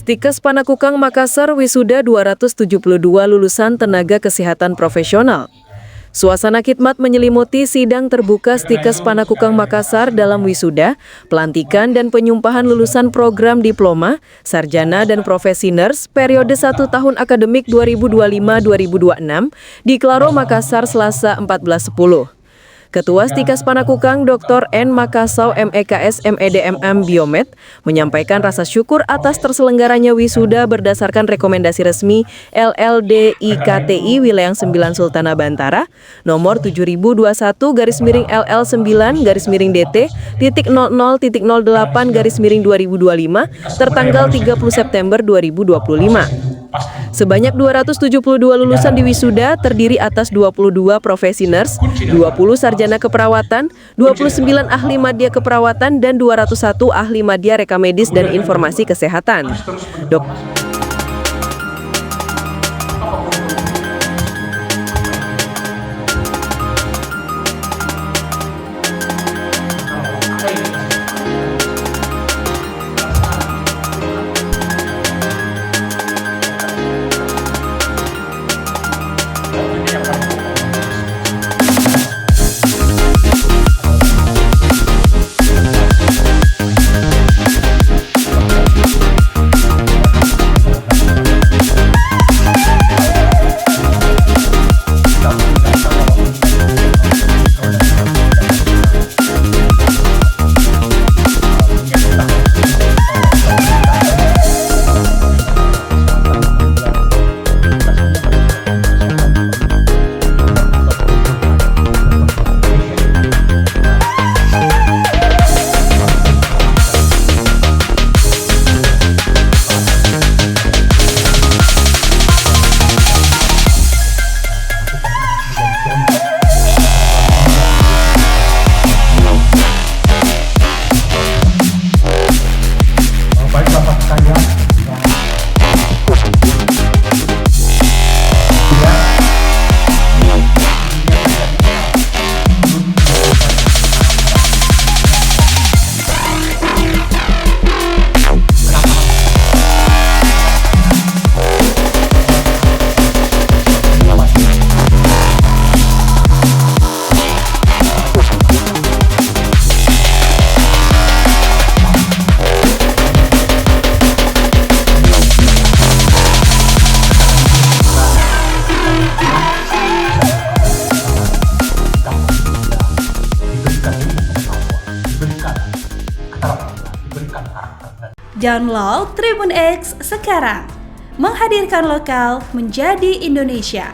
Stikes Panakukang Makassar wisuda 272 lulusan tenaga kesehatan profesional. Suasana khidmat menyelimuti sidang terbuka Stikes Panakukang Makassar dalam wisuda, pelantikan dan penyumpahan lulusan program diploma, sarjana dan profesi nurse periode 1 tahun akademik 2025-2026 di Klaro Makassar Selasa 14.10. Ketua Stikes Panakukang Dr. N. Makassau MEKS MEDMM Biomed menyampaikan rasa syukur atas terselenggaranya wisuda berdasarkan rekomendasi resmi LLDIKTI Wilayah 9 Sultana Bantara nomor 7021-DT.00.08-2025 tertanggal 30 September 2025. Sebanyak 272 lulusan di wisuda terdiri atas 22 profesi nurse, 20 sarjana keperawatan, 29 ahli madya keperawatan, dan 201 ahli madya reka medis dan informasi kesehatan. Download Tribun X sekarang, menghadirkan lokal menjadi Indonesia.